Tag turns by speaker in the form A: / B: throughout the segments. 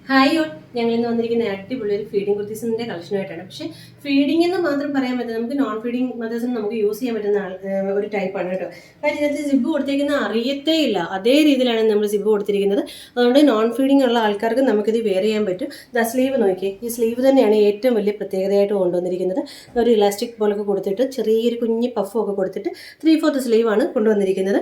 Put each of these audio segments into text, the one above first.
A: Hi all, ഞങ്ങൾ ഇന്ന് വന്നിരിക്കുന്ന അടിപൊളി ഒരു ഫീഡിംഗ് കുർത്തീസിന്റെ കളക്ഷനായിട്ടാണ്. പക്ഷേ ഫീഡിംഗ് എന്ന് മാത്രം പറയാൻ പറ്റില്ല, നമുക്ക് നോൺ ഫീഡിംഗ് മദേഴ്സിന് നമുക്ക് യൂസ് ചെയ്യാൻ പറ്റുന്ന ഒരു ടൈപ്പാണ് കേട്ടോ. കാര്യം ഇതിനകത്ത് സിബ് കൊടുത്തിരിക്കുന്ന അറിയത്തേ ഇല്ല, അതേ രീതിയിലാണ് നമ്മൾ സിബ് കൊടുത്തിരിക്കുന്നത്. അതുകൊണ്ട് നോൺ ഫീഡിംഗ് ഉള്ള ആൾക്കാർക്ക് നമുക്കിത് വെയർ ചെയ്യാൻ പറ്റും. സ്ലീവ് നോക്കിയേ, ഈ സ്ലീവ് തന്നെയാണ് ഏറ്റവും വലിയ പ്രത്യേകതയായിട്ട് കൊണ്ടുവന്നിരിക്കുന്നത്. ഒരു ഇലാസ്റ്റിക് പോലൊക്കെ കൊടുത്തിട്ട് ചെറിയൊരു കുഞ്ഞ് പഫും ഒക്കെ കൊടുത്തിട്ട് 3/4 സ്ലീവാണ് കൊണ്ടുവന്നിരിക്കുന്നത്.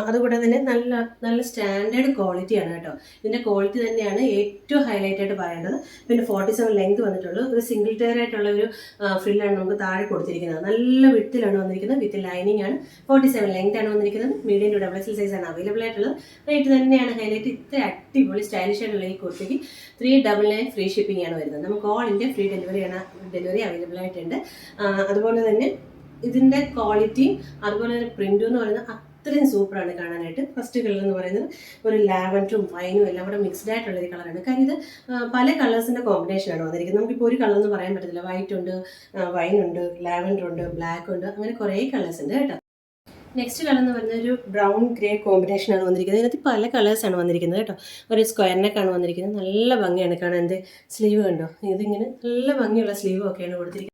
A: അതുകൂടെ തന്നെ നല്ല നല്ല സ്റ്റാൻഡേർഡ് ക്വാളിറ്റിയാണ് കേട്ടോ. ഇതിൻ്റെ ക്വാളിറ്റി തന്നെയാണ് ഏറ്റവും ഹൈലൈറ്റ് ആയിട്ട് പറയേണ്ടത്. പിന്നെ 47 ലെങ്ത് വന്നിട്ടുള്ളൂ. ഒരു സിംഗിൾ ടയർ ആയിട്ടുള്ള ഒരു ഫ്രില്ലാണ് നമുക്ക് താഴെ കൊടുത്തിരിക്കുന്നത്. നല്ല വിട്ടിലാണ് വന്നിരിക്കുന്നത്, വിത്ത് ലൈനിങ് ആണ്. 47 ലെങ്ത് ആണ് വന്നിരിക്കുന്നത്. Medium to double XL size ആണ് അവൈലബിൾ ആയിട്ടുള്ളത്. റേറ്റ് തന്നെയാണ് ഹൈലൈറ്റ്. ഇത്ര അടിപൊളി സ്റ്റൈലിഷ് ആയിട്ടുള്ള ഈ കുർത്തിക്ക് 399 ഫ്രീ ഷിപ്പിംഗ് ആണ് വരുന്നത്. നമുക്ക് all India free delivery available ആയിട്ടുണ്ട്. അതുപോലെ തന്നെ ഇതിൻ്റെ ക്വാളിറ്റിയും അതുപോലെ തന്നെ പ്രിന്റും എന്ന് പറയുന്നത് അത്രയും സൂപ്പറാണ് കാണാനായിട്ട്. ഫസ്റ്റ് കളർ എന്ന് പറയുന്നത് ഒരു ലാവൻഡറും വൈനും എല്ലാം കൂടെ മിക്സ്ഡ് ആയിട്ടുള്ളൊരു കളറാണ്. കാര്യം ഇത് പല കളേഴ്സിൻ്റെ കോമ്പിനേഷനാണ് വന്നിരിക്കുന്നത്. നമുക്കിപ്പോൾ ഒരു കളർ എന്ന് പറയാൻ പറ്റത്തില്ല. വൈറ്റ് ഉണ്ട്, വൈൻ ഉണ്ട്, ലാവൻഡർ ഉണ്ട്, ബ്ലാക്ക് ഉണ്ട്, അങ്ങനെ കുറേ കളേഴ്സ് ഉണ്ട് കേട്ടോ. നെക്സ്റ്റ് കളർ എന്ന് പറയുന്നത് ഒരു ബ്രൗൺ ഗ്രേ കോമ്പിനേഷനാണ് വന്നിരിക്കുന്നത്. ഇതിനകത്ത് പല കളേഴ്സാണ് വന്നിരിക്കുന്നത് കേട്ടോ. ഒരു സ്ക്വയർ നെക്കാണ് വന്നിരിക്കുന്നത്. നല്ല ഭംഗിയാണ് കാണാൻ. എൻ്റെ സ്ലീവ് കണ്ടോ, ഇതിങ്ങനെ നല്ല ഭംഗിയുള്ള സ്ലീവും ഒക്കെയാണ് കൊടുത്തിരിക്കുന്നത്.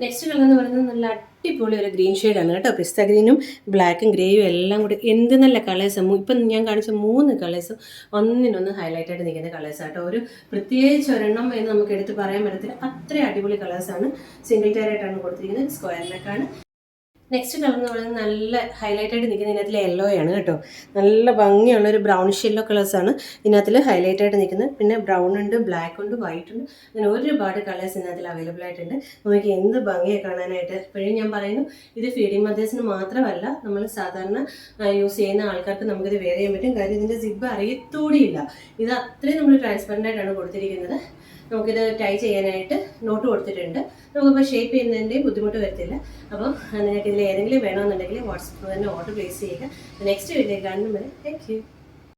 A: നെക്സ്റ്റ് കളർ എന്ന് പറയുന്നത് നല്ല അടിപൊളി ഒരു ഗ്രീൻ ഷെയ്ഡാണ് കേട്ടോ. പിസ്ത ഗ്രീനും ബ്ലാക്കും ഗ്രേയും എല്ലാം കൂടി എന്ത് നല്ല കളേഴ്സാണ്. ഇപ്പം ഞാൻ കാണിച്ച 3 കളേഴ്സും ഒന്നിനൊന്ന് ഹൈലൈറ്റ് ആയിട്ട് നിൽക്കുന്ന കളേഴ്സാണ് കേട്ടോ. ഒരു പ്രത്യേകിച്ച് ഒരെണ്ണം എന്ന് നമുക്ക് എടുത്ത് പറയാൻ പറ്റത്തില്ല, അത്രയും അടിപൊളി കളേഴ്സാണ്. സിംഗിൾ ടയർ ആയിട്ടാണ് കൊടുത്തിരിക്കുന്നത്. സ്ക്വയർ നെക്കാണ്. നെക്സ്റ്റ് കളർ എന്ന് പറയുന്നത് നല്ല ഹൈലൈറ്റ് ആയിട്ട് നിൽക്കുന്ന ഇതിനകത്തിൽ യെല്ലോ ആണ് കേട്ടോ. നല്ല ഭംഗിയുള്ളൊരു ബ്രൗണിഷ് യെല്ലോ കളേഴ്സാണ് ഇതിനകത്തിൽ ഹൈലൈറ്റ് ആയിട്ട് നിൽക്കുന്നത്. പിന്നെ ബ്രൗൺ ഉണ്ട്, ബ്ലാക്ക് ഉണ്ട്, വൈറ്റ് ഉണ്ട്, അങ്ങനെ ഒരുപാട് കളേഴ്സ് ഇതിനകത്തിൽ അവൈലബിൾ ആയിട്ടുണ്ട്. നമുക്ക് എന്ത് ഭംഗിയാണ് കാണാനായിട്ട്. ഇപ്പോഴും ഞാൻ പറയുന്നു, ഇത് ഫീഡിംഗ് മദേഴ്സിന് മാത്രമല്ല, നമ്മൾ സാധാരണ യൂസ് ചെയ്യുന്ന ആൾക്കാർക്ക് നമുക്കിത് വെയർ ചെയ്യാൻ പറ്റും. കാര്യം ഇതിൻ്റെ സിബ് അറിയത്തൂടിയില്ല. ഇത് അത്രയും നമ്മൾ ട്രാൻസ്പെറൻ്റ് ആയിട്ടാണ് കൊടുത്തിരിക്കുന്നത്. നമുക്കിത് ടൈ ചെയ്യാനായിട്ട് നോട്ട് കൊടുത്തിട്ടുണ്ട്. നമുക്കിപ്പോൾ ഷേപ്പ് ചെയ്യുന്നതിൻ്റെയും ബുദ്ധിമുട്ട് വരത്തില്ല. അപ്പം നിങ്ങൾക്ക് ഇതിൽ ഏതെങ്കിലും വേണമെന്നുണ്ടെങ്കിൽ വാട്സപ്പ് തന്നെ ഓർഡർ പ്ലേസ് ചെയ്യുക. നെക്സ്റ്റ് വീഡിയോ കാണുമ്പോൾ താങ്ക് യു.